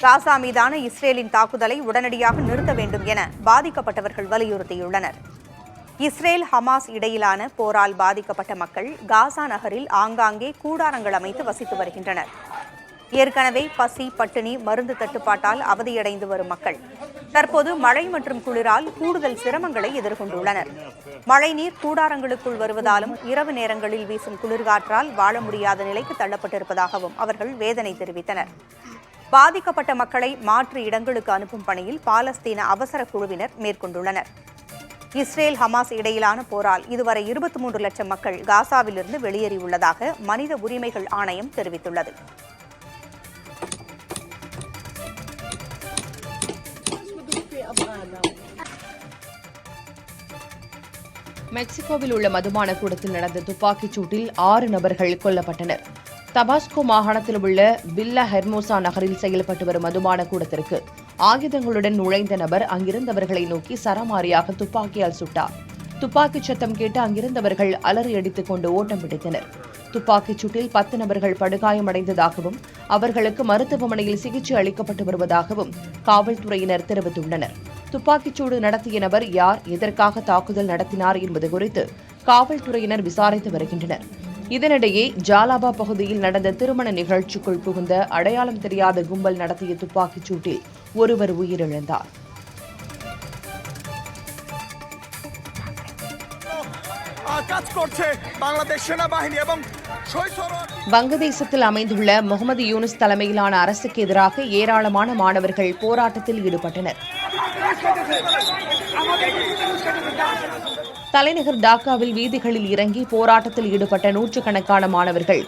காசா மீதான இஸ்ரேலின் தாக்குதலை உடனடியாக நிறுத்த வேண்டும் என பாதிக்கப்பட்டவர்கள் வலியுறுத்தியுள்ளனர். இஸ்ரேல் ஹமாஸ் இடையிலான போரால் பாதிக்கப்பட்ட மக்கள் காசா நகரில் ஆங்காங்கே கூடாரங்கள் அமைத்து வசித்து வருகின்றனர். ஏற்கனவே பசி, பட்டினி, மருந்து தட்டுப்பாட்டால் அவதியடைந்து வரும் மக்கள் தற்போது மழை மற்றும் குளிரால் கூடுதல் சிரமங்களை எதிர்கொண்டுள்ளனர். மழைநீர் கூடாரங்களுக்குள் வருவதாலும் இரவு நேரங்களில் வீசும் குளிர்காற்றால் வாழ முடியாத நிலைக்கு தள்ளப்பட்டிருப்பதாகவும் அவர்கள் வேதனை தெரிவித்தனர். பாதிக்கப்பட்ட மக்களை மாற்று இடங்களுக்கு அனுப்பும் பணியில் பாலஸ்தீன அவசர குழுவினர் மேற்கொண்டுள்ளனர். இஸ்ரேல் ஹமாஸ் இடையிலான போரால் இதுவரை 23 லட்சம் மக்கள் காசாவிலிருந்து வெளியேறியுள்ளதாக மனித உரிமைகள் ஆணையம் தெரிவித்துள்ளது. மெக்சிகோவில் உள்ள மதுபான கூடத்தில் நடந்த துப்பாக்கிச் சூட்டில் 6 நபர்கள் கொல்லப்பட்டனர். தபாஸ்கோ மாகாணத்தில் உள்ள வில்லா ஹெர்மோசா நகரில் செயல்பட்டு வரும் மதுபான கூடத்திற்கு ஆயுதங்களுடன் நுழைந்த நபர் அங்கிருந்தவர்களை நோக்கி சரமாரியாக துப்பாக்கியால் சுட்டார். துப்பாக்கிச் சத்தம் கேட்டு அங்கிருந்தவர்கள் அலறி அடித்துக் கொண்டு ஓட்டம் பிடித்தனர். துப்பாக்கிச் சூட்டில் 10 நபர்கள் படுகாயமடைந்ததாகவும் அவர்களுக்கு மருத்துவமனையில் சிகிச்சை அளிக்கப்பட்டு வருவதாகவும் காவல்துறையினர் தெரிவித்துள்ளனர். துப்பாக்கிச்சூடு நடத்திய நபர் யார், எதற்காக தாக்குதல் நடத்தினார் என்பது குறித்து காவல்துறையினர் விசாரித்து வருகின்றனர். இதனிடையே ஜாலாபா பகுதியில் நடந்த திருமண நிகழ்ச்சிக்குள் புகுந்த அடையாளம் தெரியாத கும்பல் நடத்திய துப்பாக்கிச் சூட்டில் ஒருவர் உயிரிழந்தார். வங்கதேசத்தில் அமைந்துள்ள முகமது யூனுஸ் தலைமையிலான அரசுக்கு எதிராக ஏராளமான மாணவர்கள் போராட்டத்தில் ஈடுபட்டனர். தலைநகர் டாக்காவில் வீதிகளில் இறங்கி போராட்டத்தில் ஈடுபட்ட நூற்றுக்கணக்கான மாணவர்கள்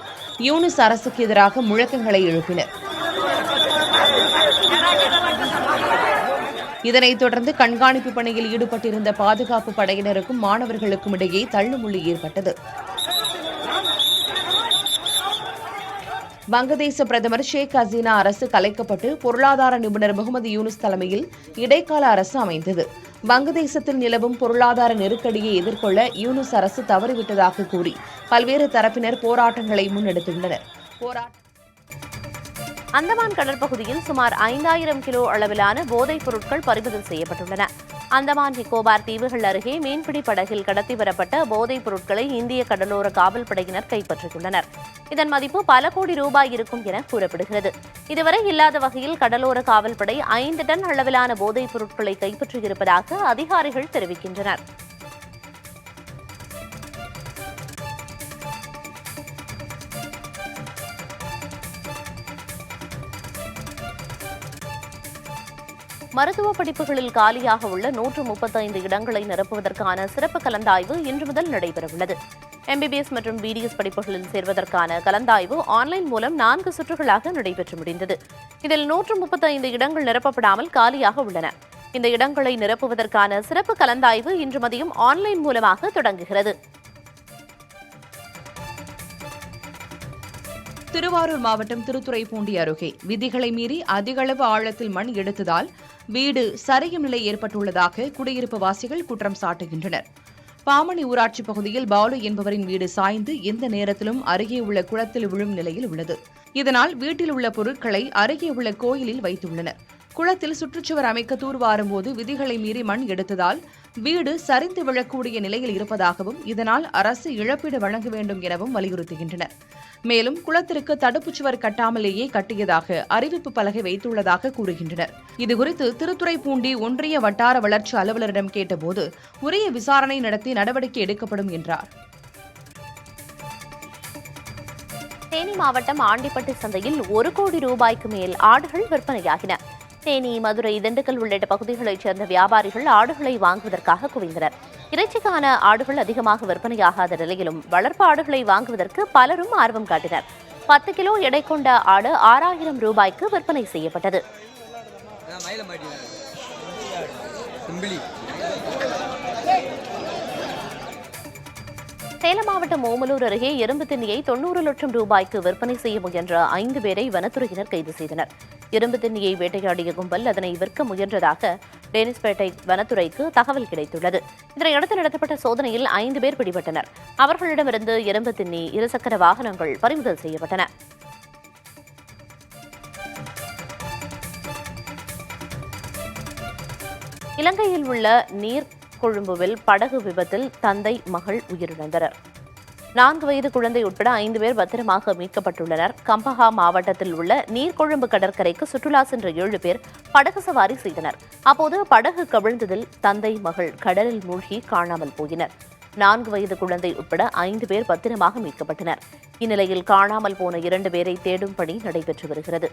யூனுஸ் அரசுக்கு எதிராக முழக்கங்களை எழுப்பினர். இதனைத் தொடர்ந்து கண்காணிப்பு பணியில் ஈடுபட்டிருந்த பாதுகாப்பு படையினருக்கும் மாணவர்களுக்கும் இடையே தள்ளுமுள்ளு ஏற்பட்டது. வங்கதேச பிரதமர் ஷேக் ஹசீனா அரசு கலைக்கப்பட்டு பொருளாதார நிபுணர் முகமது யூனுஸ் தலைமையில் இடைக்கால அரசு அமைந்தது. வங்கதேசத்தில் நிலவும் பொருளாதார நெருக்கடியை எதிர்கொள்ள யூனுஸ் அரசு தவறிவிட்டதாக கூறி பல்வேறு தரப்பினர் போராட்டங்களை முன்னெடுத்துள்ளனர். அந்தமான் கடற்பகுதியில் சுமார் 5000 கிலோ அளவிலான போதைப் பொருட்கள் பறிமுதல் செய்யப்பட்டுள்ளன. அந்தமான் நிக்கோபார் தீவுகள் அருகே மீன்பிடி படகில் கடத்தி வரப்பட்ட போதைப் பொருட்களை இந்திய கடலோர காவல்படையினர் கைப்பற்றியுள்ளனர். இதன் மதிப்பு பல கோடி ரூபாய் இருக்கும் என கூறப்படுகிறது. இதுவரை இல்லாத வகையில் கடலோர காவல்படை 5 டன் அளவிலான போதைப் பொருட்களை கைப்பற்றியிருப்பதாக அதிகாரிகள் தெரிவிக்கின்றனர். மருத்துவ படிப்புகளில் காலியாக உள்ள 135 இடங்களை நிரப்புவதற்கான சிறப்பு கலந்தாய்வு இன்று முதல் நடைபெறவுள்ளது. MBBS மற்றும் BDS படிப்புகளில் சேர்வதற்கான கலந்தாய்வு ஆன்லைன் மூலம் 4 சுற்றுகளாக நடைபெற்று முடிந்தது. இதில் 135 இடங்கள் நிரப்பப்படாமல் காலியாக உள்ளன. இந்த இடங்களை நிரப்புவதற்கான சிறப்பு கலந்தாய்வு இன்று மதியம் ஆன்லைன் மூலமாக தொடங்குகிறது. திருவாரூர் மாவட்டம் திருத்துறைப்பூண்டி அருகே விதிகளை மீறி அதிகளவு ஆழத்தில் மண் எடுத்ததால் வீடு சரியும் நிலை ஏற்பட்டுள்ளதாக குடியிருப்பு வாசிகள் குற்றம் சாட்டுகின்றனர். பாமணி ஊராட்சி பகுதியில் பாலு என்பவரின் வீடு சாய்ந்து எந்த நேரத்திலும் அருகே உள்ள குளத்தில் விழும் நிலையில் உள்ளது. இதனால் வீட்டில் உள்ள பொருட்களை அருகே உள்ள கோயிலில் வைத்துள்ளனர். குளத்தில் சுற்றுச்சுவர் அமைக்க தூர்வாரும் போது விதிகளை மீறி மண் எடுத்ததால் வீடு சரிந்து விழக்கூடிய நிலையில் இருப்பதாகவும் இதனால் அரசு இழப்பீடு வழங்க வேண்டும் எனவும் வலியுறுத்துகின்றனர். மேலும் குளத்திற்கு தடுப்புச் சுவர் கட்டாமலேயே கட்டியதாக அறிவிப்பு பலகை வைத்துள்ளதாக கூறுகின்றனர். இதுகுறித்து திருத்துறைப்பூண்டி ஒன்றிய வட்டார வளர்ச்சி அலுவலரிடம் கேட்டபோது உரிய விசாரணை நடத்தி நடவடிக்கை எடுக்கப்படும் என்றார். தேனி மாவட்டம் ஆண்டிப்பட்டி சந்தையில் 1 கோடி ரூபாய்க்கு மேல் ஆடுகள் விற்பனையாகின. தேனி, மதுரை, திண்டுக்கல் உள்ளிட்ட பகுதிகளைச் சேர்ந்த வியாபாரிகள் ஆடுகளை வாங்குவதற்காக குவிந்தனர். இறைச்சிக்கான ஆடுகள் அதிகமாக விற்பனையாகாத நிலையிலும் வளர்ப்பு ஆடுகளை வாங்குவதற்கு பலரும் ஆர்வம் காட்டினர். 10 கிலோ எடை கொண்ட ஆடு 6000 ரூபாய்க்கு விற்பனை செய்யப்பட்டது. சேலம் மாவட்டம் ஓமலூர் அருகே எறும்பு திண்ணியை 90 லட்சம் ரூபாய்க்கு விற்பனை செய்ய முயன்ற 5 பேரை வனத்துறையினர் கைது செய்தனர். எறும்பு திண்ணியை வேட்டையாடிய கும்பல் அதனை விற்க முயன்றதாக டேனிஸ்பேட்டை வனத்துறைக்கு தகவல் கிடைத்துள்ளது. இதனையடுத்து நடத்தப்பட்ட சோதனையில் 5 பேர் பிடிபட்டனர். அவர்களிடமிருந்து எறும்பு திண்ணி, இருசக்கர வாகனங்கள் பறிமுதல் செய்யப்பட்டன. இலங்கையில் உள்ள நீர்கொழும்புவில் படகு விபத்தில் தந்தை மகள் உயிரிழந்தனர். 4 வயது குழந்தை உட்பட 5 பேர் பத்திரமாக மீட்கப்பட்டுள்ளனர். கம்பஹா மாவட்டத்தில் உள்ள நீர்கொழும்பு கடற்கரைக்கு சுற்றுலா சென்ற 7 பேர் படகு சவாரி செய்தனர். அப்போது படகு கவிழ்ந்ததில் தந்தை மகள் கடலில் மூழ்கி காணாமல் போயினர். 4 வயது குழந்தை உட்பட 5 பேர் பத்திரமாக மீட்கப்பட்டனர். இந்நிலையில் காணாமல் போன 2 பேரை தேடும் பணி நடைபெற்று வருகிறது.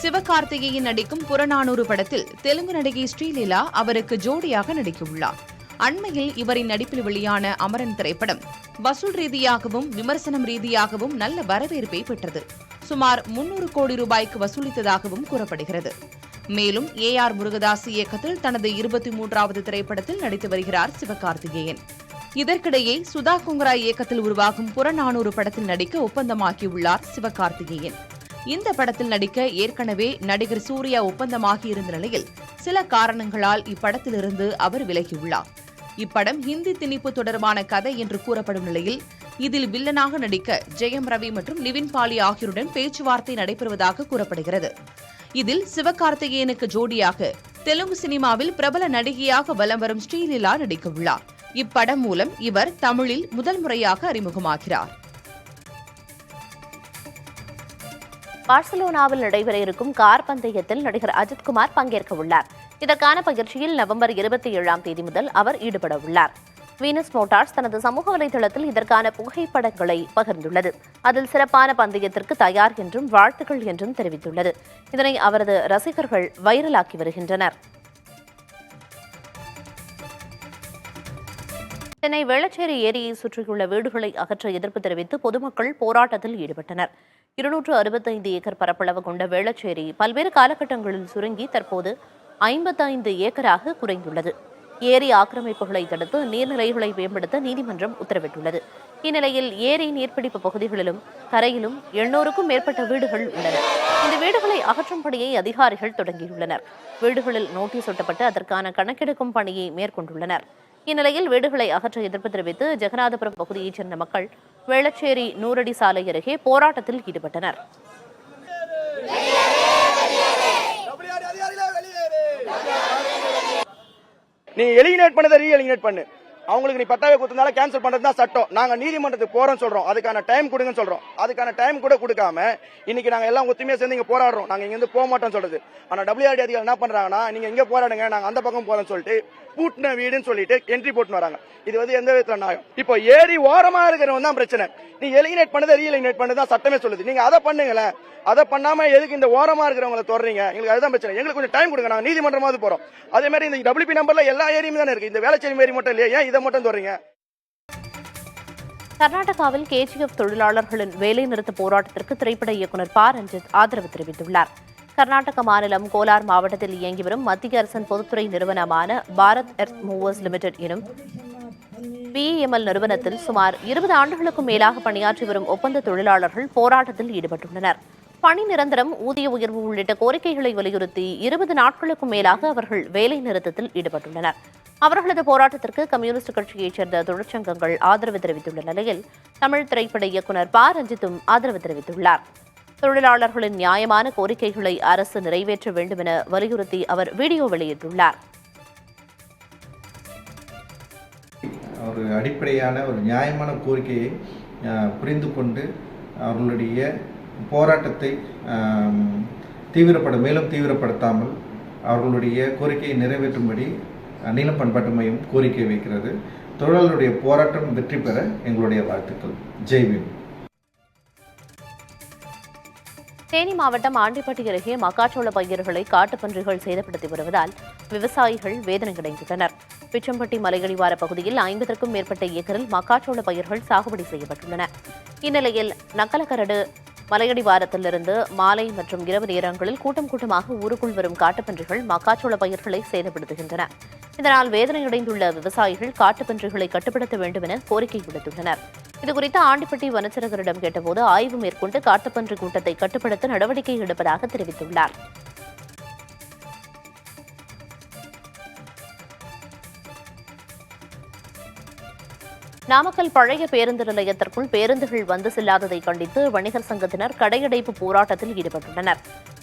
சிவகார்த்திகேயன் நடிக்கும் புறநானூறு படத்தில் தெலுங்கு நடிகை ஸ்ரீலீலா அவருக்கு ஜோடியாக நடிக்கவுள்ளார். அண்மையில் இவரின் நடிப்பில் வெளியான அமரன் திரைப்படம் வசூல் ரீதியாகவும் விமர்சனம் ரீதியாகவும் நல்ல வரவேற்பை பெற்றது. சுமார் 300 கோடி ரூபாய்க்கு வசூலித்ததாகவும் கூறப்படுகிறது. மேலும் AR முருகதாஸ் இயக்கத்தில் தனது 23வது திரைப்படத்தில் நடித்து வருகிறார் சிவகார்த்திகேயன். இதற்கிடையே சுதா குங்கரா இயக்கத்தில் உருவாகும் புறநானூறு படத்தில் நடிக்க ஒப்பந்தமாக்கியுள்ளார் சிவகார்த்திகேயன். இந்த படத்தில் நடிக்க ஏற்கனவே நடிகர் சூர்யா ஒப்பந்தமாகியிருந்த நிலையில் சில காரணங்களால் இப்படத்திலிருந்து அவர் விலகியுள்ளார். இப்படம் ஹிந்தி திணிப்பு தொடர்பான கதை என்று கூறப்படும் நிலையில் இதில் வில்லனாக நடிக்க ஜெயம் ரவி மற்றும் நிவின் பாலி ஆகியோருடன் பேச்சுவார்த்தை நடைபெறுவதாக கூறப்படுகிறது. இதில் சிவகார்த்திகேயனுக்கு ஜோடியாக தெலுங்கு சினிமாவில் பிரபல நடிகையாக வலம் வரும் ஸ்ரீலீலா நடிக்கவுள்ளார். இப்படம் மூலம் இவர் தமிழில் முதல் முறையாக அறிமுகமாகிறார். பார்சிலோனாவில் நடைபெற இருக்கும் கார் பந்தயத்தில் நடிகர் அஜித்குமார் பங்கேற்க உள்ளார். இதற்கான பயிற்சியில் நவம்பர் 27ஆம் தேதி முதல் அவர் ஈடுபட உள்ளார். வீனஸ் மோட்டார்ஸ் தனது சமூக வலைதளத்தில் இதற்கான புகைப்படங்களை பகிர்ந்துள்ளது. அதில் சிறப்பான பந்தயத்திற்கு தயார் என்றும் வாழ்த்துக்கள் என்றும் தெரிவித்துள்ளது. இதனை அவரது ரசிகர்கள் வைரலாக்கி வருகின்றனர். சென்னை வேளச்சேரி ஏரியை சுற்றியுள்ள வீடுகளை அகற்ற எதிர்ப்பு தெரிவித்து பொதுமக்கள் போராட்டத்தில் ஈடுபட்டனர். 265 ஏக்கர் பரப்பளவு கொண்ட வேளச்சேரி பல்வேறு காலகட்டங்களில் சுருங்கி தற்போது 55 ஏக்கராக குறைந்துள்ளது. ஏரி ஆக்கிரமிப்புகளை தடுத்து நீர்நிலைகளை மேம்படுத்த நீதிமன்றம் உத்தரவிட்டுள்ளது. இந்நிலையில் ஏரி நீர்பிடிப்பு பகுதிகளிலும் கரையிலும் 800க்கும் மேற்பட்ட வீடுகள் உள்ளன. இந்த வீடுகளை அகற்றும் பணியை அதிகாரிகள் தொடங்கியுள்ளனர். வீடுகளில் நோட்டீஸ் ஒட்டப்பட்டு அதற்கான கணக்கெடுக்கும் பணியை மேற்கொண்டுள்ளனர். இந்நிலையில் வீடுகளை அகற்ற எதிர்ப்பு தெரிவித்து ஜெகநாதபுரம் பகுதியைச் சேர்ந்த மக்கள் வேளச்சேரி நூறடி சாலை அருகே போராட்டத்தில் ஈடுபட்டனர். நீ எலிமினேட் பண்ணதை ரீஎலிமினேட் பண்ணு. அவங்களுக்கு நீ பட்டாவை கொடுத்தனால கேன்சல் பண்றது தான் சட்டம். நாங்க நீதிமன்றத்துக்கு போறோம் சொல்றோம், அதுக்கான டைம் கொடுங்கன்னு சொல்றோம். அதுக்கான டைம் கூட கொடுக்காம இன்னைக்கு நாங்க எல்லாம் ஒத்துமையா சேர்ந்து இங்க போராடுறோம். நாங்க இங்க இருந்து போக மாட்டோம் சொல்றது. ஆனா WRD அதிகாரி என்ன பண்றாங்கன்னா, நீங்க இங்க போராடுங்க, நாங்க அந்த பக்கம் போறோம்னு சொல்லிட்டு பூட்டின வீடுன்னு சொல்லிட்டு என்ட்ரி போட்டு வராங்க. இது எந்த விதத்துல நியாயம்? இப்போ ஏரி ஓரமா இருக்கிறவங்க தான் பிரச்சனை. நீ எலிமினேட் பண்ணதை ரீஎலிமினேட் பண்ணதான் சட்டமே சொல்லுது. நீங்க அதை பண்ணுங்களேன். அதை பண்ணாம எதுக்கு இந்த ஓரமா இருக்கிறவங்களை தொடறீங்க? எங்களுக்கு அதுதான் பிரச்சனை. எங்களுக்கு கொஞ்சம் டைம் கொடுங்க, நாங்க நீதிமன்றமாவது போறோம். அதே மாதிரி இந்த WP நம்பர்ல எல்லா ஏரியுமே தானே இருக்கு. இந்த வேளச்சேரி ஏரி மட்டும் இல்லையா? ஏன் இதை மட்டும் தொடறீங்க? கர்நாடகாவில் KGF தொழிலாளர்களின் வேலைநிறுத்த போராட்டத்திற்கு திரைப்பட இயக்குநர் ப. ரஞ்சித் ஆதரவு தெரிவித்துள்ளார். கர்நாடக மாநிலம் கோலார் மாவட்டத்தில் இயங்கி வரும் மத்திய அரசின் பொதுத்துறை நிறுவனமான பாரத் எர்த் மூவர்ஸ் லிமிடெட் எனும் PEML நிறுவனத்தில் சுமார் 20 ஆண்டுகளுக்கும் மேலாக பணியாற்றி வரும் ஒப்பந்த தொழிலாளர்கள் போராட்டத்தில் ஈடுபட்டுள்ளனர். பணி நிரந்தரம், ஊதிய உயர்வு உள்ளிட்ட கோரிக்கைகளை வலியுறுத்தி 20 நாட்களுக்கும் மேலாக அவர்கள் வேலை நிறுத்தத்தில் ஈடுபட்டுள்ளனர். அவர்களது போராட்டத்திற்கு கம்யூனிஸ்ட் கட்சியைச் சேர்ந்த தொழிற்சங்கங்கள் ஆதரவு தெரிவித்துள்ள நிலையில் தமிழ் திரைப்பட இயக்குநர் ப. ரஞ்சித்தும் ஆதரவு தெரிவித்துள்ளார். தொழிலாளர்களின் நியாயமான கோரிக்கைகளை அரசு நிறைவேற்ற வேண்டும் என வலியுறுத்தி அவர் வீடியோ வெளியிட்டுள்ளார். ஒரு அடிப்படையான ஒரு நியாயமான கோரிக்கையை புரிந்து கொண்டு அவர்களுடைய போராட்டத்தை மேலும் தீவிரப்படுத்தாமல் அவர்களுடைய கோரிக்கையை நிறைவேற்றும்படி நீலம் பண்பாட்டு மையம் கோரிக்கை வைக்கிறது. தொழிலாளருடைய போராட்டம் வெற்றி பெற எங்களுடைய வாழ்த்துக்கள். ஜெய்பீம். தேனி மாவட்டம் ஆண்டிப்பட்டி அருகே மக்காச்சோள பயிர்களை காட்டுப்பன்றிகள் சேதப்படுத்தி வருவதால் விவசாயிகள் வேதனையடைந்துள்ளனர். பிச்சம்பட்டி மலையடிவார பகுதியில் 50க்கும் மேற்பட்ட ஏக்கரில் மக்காச்சோள பயிர்கள் சாகுபடி செய்யப்பட்டுள்ளன. இந்நிலையில் நக்கலக்கரடு மலையடிவாரத்திலிருந்து மாலை மற்றும் இரவு நேரங்களில் கூட்டமாக ஊருக்குள் வரும் காட்டுப்பன்றிகள் மக்காச்சோள பயிர்களை சேதப்படுத்துகின்றன. இதனால் வேதனையடைந்துள்ள விவசாயிகள் காட்டுப்பன்றிகளை கட்டுப்படுத்த வேண்டும் என கோரிக்கை விடுத்துள்ளனர். இதுகுறித்து ஆண்டிப்பட்டி வனச்சரகரிடம் கேட்டபோது ஆய்வு மேற்கொண்டு காட்டுப்பன்றி கூட்டத்தை கட்டுப்படுத்த நடவடிக்கை எடுப்பதாக தெரிவித்துள்ளார். நாமக்கல் பழைய பேருந்து நிலையத்திற்குள் பேருந்துகள் வந்து செல்லாததை கண்டித்து வணிகர் சங்கத்தினர் கடையடைப்பு போராட்டத்தில் ஈடுபட்டுள்ளனர்.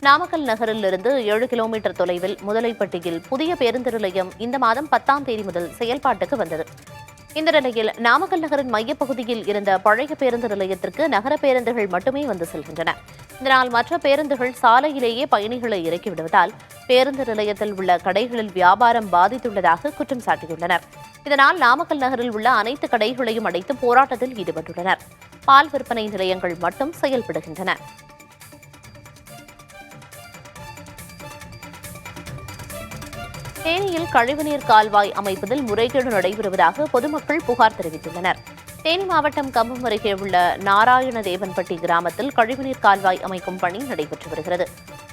நாமக்கல் நகரிலிருந்து 7 கிலோமீட்டர் தொலைவில் முதலைப்பட்டியில் புதிய பேருந்து நிலையம் இந்த மாதம் 10ஆம் தேதி முதல் செயல்பாட்டுக்கு வந்தது. இந்த நிலையில் நாமக்கல் நகரின் மையப்பகுதியில் இருந்த பழைய பேருந்து நிலையத்திற்கு நகர பேருந்துகள் மட்டுமே வந்து செல்கின்றன. இதனால் மற்ற பேருந்துகள் சாலையிலேயே பயணிகளை இறக்கிவிடுவதால் பேருந்து நிலையத்தில் உள்ள கடைகளில் வியாபாரம் பாதித்துள்ளதாக குற்றம் சாட்டியுள்ளனர். இதனால் நாமக்கல் நகரில் உள்ள அனைத்து கடைகளையும் அடைத்து போராட்டத்தில் ஈடுபட்டுள்ளனர். பால் விற்பனை நிலையங்கள் மட்டும் செயல்படுகின்றன. தேனியில் கழிவுநீர் கால்வாய் அமைப்பதில் முறைகேடு நடைபெறுவதாக பொதுமக்கள் புகார் தெரிவித்துள்ளனர். தேனி மாவட்டம் கம்பம் அருகே உள்ள நாராயணதேவன்பட்டி கிராமத்தில் கழிவுநீர் கால்வாய் அமைக்கும் பணி நடைபெற்று வருகிறது.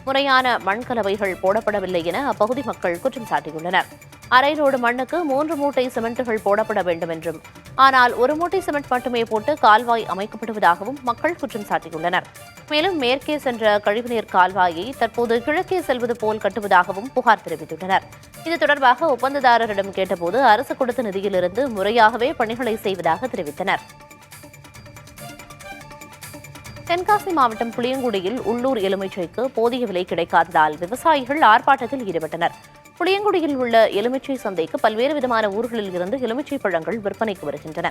முறையான மண் கலவைகள் போடப்படவில்லை என அப்பகுதி மக்கள் குற்றம் சாட்டியுள்ளனர். அரை ரோடு மண்ணுக்கு 3 மூட்டை சிமெண்ட்டுகள் போடப்பட வேண்டும் என்றும், ஆனால் 1 மூட்டை சிமெண்ட் மட்டுமே போட்டு கால்வாய் அமைக்கப்படுவதாகவும் மக்கள் குற்றம் சாட்டியுள்ளனர். மேலும் மேற்கே சென்ற கழிவுநீர் கால்வாயை தற்போது கிழக்கே செல்வது போல் கட்டுவதாகவும் புகார் தெரிவித்துள்ளனர். இது தொடர்பாக ஒப்பந்ததாரரிடம் கேட்டபோது அரசு கொடுத்த நிதியிலிருந்து முறையாகவே பணிகளை செய்வதாக தெரிவித்தனர். தென்காசி மாவட்டம் புளியங்குடியில் உள்ளூர் எலுமிச்சைக்கு போதிய விலை கிடைக்காததால் விவசாயிகள் ஆர்ப்பாட்டத்தில் ஈடுபட்டனர். புளியங்குடியில் உள்ள எலுமிச்சை சந்தைக்கு பல்வேறு விதமான ஊர்களில் இருந்து எலுமிச்சை பழங்கள் விற்பனைக்கு வருகின்றன.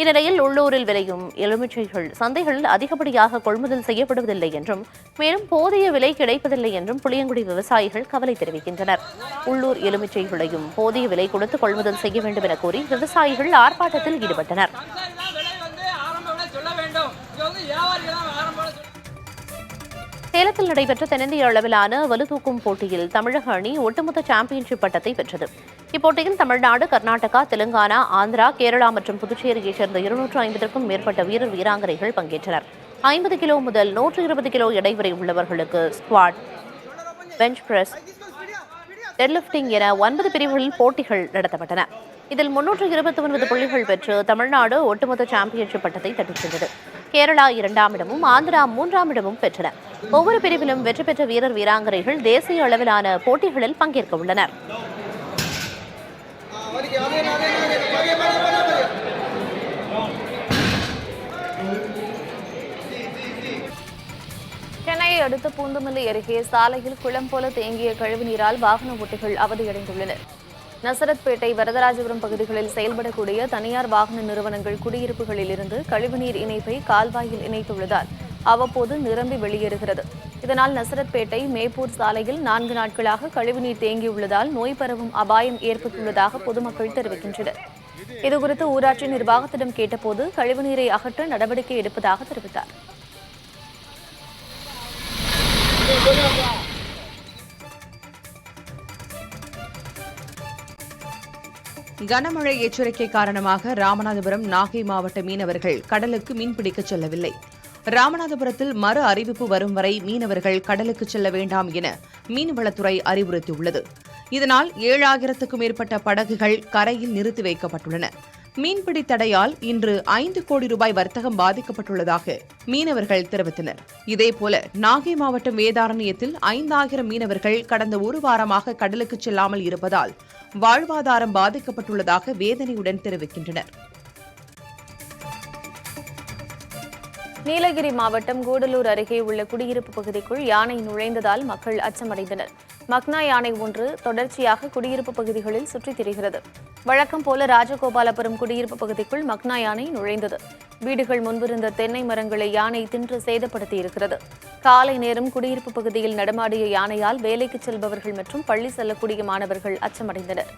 இந்நிலையில் உள்ளூரில் விளையும் எலுமிச்சைகள் சந்தைகளில் அதிகப்படியாக கொள்முதல் செய்யப்படுவதில்லை என்றும், மேலும் போதிய விலை கிடைப்பதில்லை என்றும் புளியங்குடி விவசாயிகள் கவலை தெரிவிக்கின்றனர். உள்ளூர் எலுமிச்சைகளையும் போதிய விலை கொடுத்து கொள்முதல் செய்ய வேண்டும் என கோரி விவசாயிகள் ஆர்ப்பாட்டத்தில் ஈடுபட்டனர். சேலத்தில் நடைபெற்ற தென்னிந்திய அளவிலான வலுதூக்கும் போட்டியில் தமிழக அணி ஒட்டுமொத்த சாம்பியன்ஷிப் பட்டத்தை பெற்றது. இப்போட்டியில் தமிழ்நாடு, கர்நாடகா, தெலுங்கானா, ஆந்திரா, கேரளா மற்றும் புதுச்சேரியைச் சேர்ந்த 250க்கும் மேற்பட்ட வீரர் வீராங்கனைகள் பங்கேற்றனர். 50 கிலோ முதல் 120 கிலோ எடை வரை உள்ளவர்களுக்கு ஸ்குவாட், பெஞ்ச் பிரஸ், டெட்லிஃப்டிங் என 9 பிரிவுகளில் போட்டிகள் நடத்தப்பட்டன. இதில் 329 புள்ளிகள் பெற்று தமிழ்நாடு ஒட்டுமொத்த சாம்பியன்ஷிப் பட்டத்தை தட்டிச் சென்றது. கேரளா 2ஆம் இடமும் ஆந்திரா 3ஆம் இடமும் பெற்றன. ஒவ்வொரு பிரிவிலும் வெற்றி பெற்ற வீரர் வீராங்கனைகள் தேசிய அளவிலான போட்டிகளில் பங்கேற்க உள்ளனர். சென்னையை அடுத்த பூந்தமல்லி அருகே சாலையில் குளம் போல தேங்கிய கழிவுநீரால் வாகன ஓட்டிகள் அவதியடைந்துள்ளனர். நசரத்பேட்டை, வரதராஜபுரம் பகுதிகளில் செயல்படக்கூடிய தனியார் வாகன நிறுவனங்கள் குடியிருப்புகளில் இருந்து கழிவுநீர் இணைப்பை கால்வாயில் இணைத்துள்ளதால் அவ்வப்போது நிரம்பி வெளியேறுகிறது. இதனால் நசரத்பேட்டை மேப்பூர் சாலையில் 4 நாட்களாக கழிவுநீர் தேங்கியுள்ளதால் நோய் பரவும் அபாயம் ஏற்பட்டுள்ளதாக பொதுமக்கள் தெரிவிக்கின்றனர். இதுகுறித்து ஊராட்சி நிர்வாகத்திடம் கேட்டபோது கழிவுநீரை அகற்ற நடவடிக்கை எடுப்பதாக தெரிவித்தார். கனமழை எச்சரிக்கை காரணமாக ராமநாதபுரம், நாகை மாவட்ட மீனவர்கள் கடலுக்கு மீன்பிடிக்க செல்லவில்லை. ராமநாதபுரத்தில் மறு அறிவிப்பு வரும் வரை மீனவர்கள் கடலுக்கு செல்ல வேண்டாம் என மீன்வளத்துறை அறிவுறுத்தியுள்ளது. இதனால் 7000க்கும் மேற்பட்ட படகுகள் கரையில் நிறுத்தி வைக்கப்பட்டுள்ளன. மீன்பிடி தடையால் இன்று 5 கோடி ரூபாய் வர்த்தகம் பாதிக்கப்பட்டுள்ளதாக மீனவர்கள் தெரிவித்தனர். இதேபோல நாகை மாவட்டம் வேதாரண்யத்தில் 5000 மீனவர்கள் கடந்த 1 வாரமாக கடலுக்கு செல்லாமல் இருப்பதால் வாழ்வாதாரம் பாதிக்கப்பட்டுள்ளதாக வேதனையுடன் தெரிவிக்கின்றனர். நீலகிரி மாவட்டம் கூடலூர் அருகே உள்ள குடியிருப்பு பகுதிக்குள் யானை நுழைந்ததால் மக்கள் அச்சமடைந்தனர். மக்னா யானை ஒன்று தொடர்ச்சியாக குடியிருப்பு பகுதிகளில் சுற்றித் திரிகிறது. வழக்கம் போல ராஜகோபாலபுரம் குடியிருப்பு பகுதிக்குள் மக்னா யானை நுழைந்தது. வீடுகள் முன்பிருந்த தென்னை மரங்களை யானை தின்று சேதப்படுத்தியிருக்கிறது. காலை நேரம் குடியிருப்பு பகுதியில் நடமாடிய யானையால் வேலைக்கு செல்பவர்கள் மற்றும் பள்ளி செல்லக்கூடிய மாணவர்கள் அச்சமடைந்தனர்.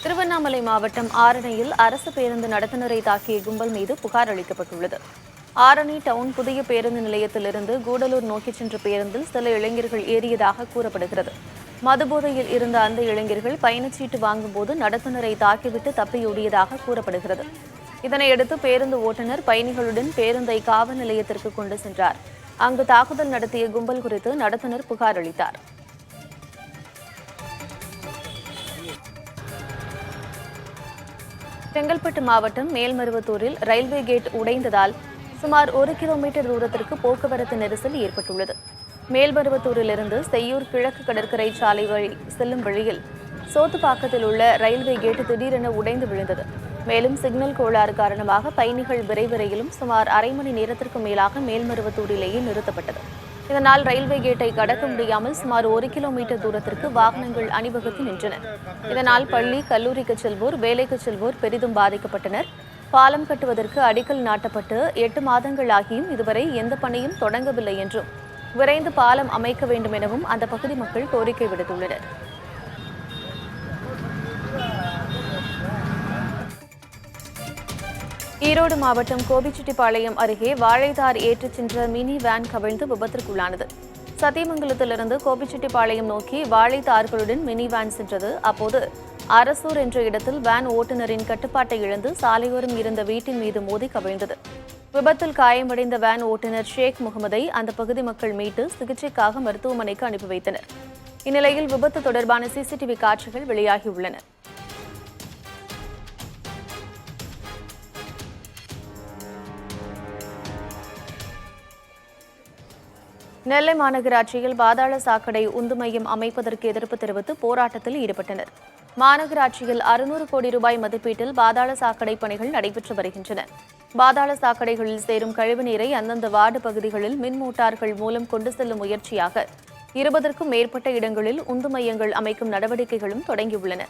திருவண்ணாமலை மாவட்டம் ஆரணியில் அரசு பேருந்து நடத்துனரை தாக்கிய கும்பல் மீது புகார் அளிக்கப்பட்டுள்ளது. ஆரணி டவுன் புதிய பேருந்து நிலையத்திலிருந்து கூடலூர் நோக்கிச் சென்ற பேருந்தில் சில இளைஞர்கள் ஏறியதாக கூறப்படுகிறது. மதுபோதையில் இருந்த அந்த இளைஞர்கள் பயணச்சீட்டு வாங்கும்போது நடத்துனரை தாக்கிவிட்டு தப்பியோடியதாக கூறப்படுகிறது. இதனையடுத்து பேருந்து ஓட்டுநர் பயணிகளுடன் பேருந்தை காவல் நிலையத்திற்கு கொண்டு சென்றார். அங்கு தாக்குதல் நடத்திய கும்பல் குறித்து நடத்துனர் புகார் அளித்தார். செங்கல்பட்டு மாவட்டம் மேல்மருவத்தூரில் ரயில்வே கேட் உடைந்ததால் சுமார் 1 கிலோமீட்டர் தூரத்திற்கு போக்குவரத்து நெரிசல் ஏற்பட்டுள்ளது. மேல்மருவத்தூரிலிருந்து செய்யூர் கிழக்கு கடற்கரை சாலை வழி செல்லும் வழியில் சோத்துப்பாக்கத்தில் உள்ள ரயில்வே கேட் திடீரென உடைந்து விழுந்தது. மேலும் சிக்னல் கோளாறு காரணமாக பயணிகள் விரைவு ரயிலும் சுமார் அரை மணி நேரத்திற்கு மேலாக மேல்மருவத்தூரிலேயே நிறுத்தப்பட்டது. இதனால் ரயில்வே கேட்டை கடக்க முடியாமல் சுமார் 1 கிலோமீட்டர் தூரத்திற்கு வாகனங்கள் அணிவகுத்து நின்றன. இதனால் பள்ளி, கல்லூரிக்கு செல்வோர், வேலைக்கு செல்வோர் பெரிதும் பாதிக்கப்பட்டனர். பாலம் கட்டுவதற்கு அடிக்கல் நாட்டப்பட்டு 8 மாதங்கள் ஆகியும் இதுவரை எந்த பணியும் தொடங்கவில்லை என்றும் விரைந்து பாலம் அமைக்க வேண்டும் எனவும் அந்த பகுதி மக்கள் கோரிக்கை விடுத்துள்ளனர். ஈரோடு மாவட்டம் கோபிச்செட்டிப்பாளையம் அருகே வாழைத்தார் ஏற்றிச் சென்ற மினி வேன் கவிழ்ந்து விபத்திற்குள்ளானது. சத்தியமங்கலத்திலிருந்து கோபிச்செட்டிப்பாளையம் நோக்கி வாழைத்தார்களுடன் மினி வேன் சென்றது. அப்போது அரசூர் என்ற இடத்தில் வேன் ஓட்டுநரின் கட்டுப்பாட்டை இழந்து சாலையோரம் இருந்த வீட்டின் மீது மோதி கவிழ்ந்தது. விபத்தில் காயமடைந்த வேன் ஓட்டுநர் ஷேக் முகமதை அந்த பகுதி மக்கள் மீட்டு சிகிச்சைக்காக மருத்துவமனைக்கு அனுப்பி வைத்தனர். இந்நிலையில் விபத்து தொடர்பான சிசிடிவி காட்சிகள் வெளியாகியுள்ளன. நெல்லை மாநகராட்சியில் பாதாள சாக்கடை உந்து மையம் அமைப்பதற்கு எதிர்ப்பு தெரிவித்து போராட்டத்தில் ஈடுபட்டனர். மாநகராட்சியில் 600 கோடி ரூபாய் மதிப்பீட்டில் பாதாள சாக்கடை பணிகள் நடைபெற்று வருகின்றன. பாதாள சாக்கடைகளில் சேரும் கழிவுநீரை அந்தந்த வார்டு பகுதிகளில் மின் மோட்டார்கள் மூலம் கொண்டு செல்லும் முயற்சியாக 20க்கும் மேற்பட்ட இடங்களில் உந்து மையங்கள் அமைக்கும் நடவடிக்கைகளும் தொடங்கியுள்ளன.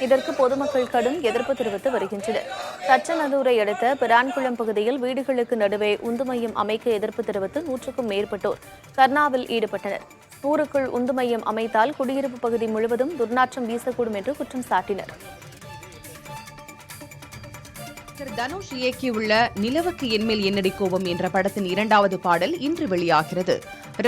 இதற்கு பொதுமக்கள் கடும் எதிர்ப்பு தெரிவித்து வருகின்றனர். தச்சநல்லூரை அடுத்த பிரான்குளம் பகுதியில் வீடுகளுக்கு நடுவே உந்து மையம் அமைக்க எதிர்ப்பு தெரிவித்து 100க்கும் மேற்பட்டோர் தர்ணாவில் ஈடுபட்டனர். ஊருக்குள் உந்து மையம் அமைத்தால் குடியிருப்பு பகுதி முழுவதும் துர்நாற்றம் வீசக்கூடும் என்று குற்றம் சாட்டினர். தனுஷ் இயக்கியுள்ள நிலவுக்கு என்மேல் என்னடி கோபம் என்ற படத்தின் 2வது பாடல் இன்று வெளியாகிறது.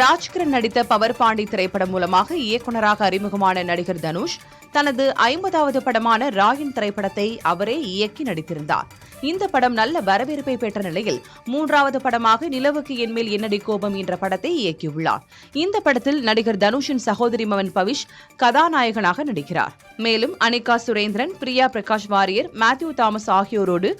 ராஜ்கிரண் நடித்த பவர் பாண்டி திரைப்படம் மூலமாக இயக்குநராக அறிமுகமான நடிகர் தனுஷ் தனது 50வது படமான ராயன் திரைப்படத்தை அவரே இயக்கி நடித்திருந்தார். இந்த படம் நல்ல வரவேற்பை பெற்ற நிலையில் 3வது படமாக நிலவுக்கு என்மேல் என்னடி கோபம் என்ற படத்தை இயக்கியுள்ளார். இந்த படத்தில் நடிகர் தனுஷின் சகோதரி மகன் பவிஷ் கதாநாயகனாக நடிக்கிறார். மேலும் அனிகா சுரேந்திரன், பிரியா பிரகாஷ் வாரியர், மேத்யூ தாமஸ் ஆகியோரோடு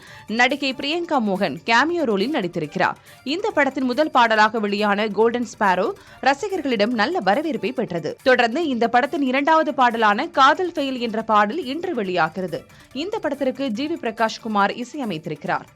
நடிகை பிரியங்கா மோகன் கேமியோ ரோலில் நடித்திருக்கிறார். இந்த படத்தின் முதல் பாடலாக வெளியான கோல்டன் ஸ்பாரோ ரசிகர்களிடம் நல்ல வரவேற்பை பெற்றது. தொடர்ந்து இந்த படத்தின் 2வது பாடலான காதல் ஃபெயில் என்ற பாடல் இன்று வெளியாகிறது. இந்த படத்திற்கு ஜிவி பிரகாஷ் குமார் இசையமைத்திருக்கிறார்.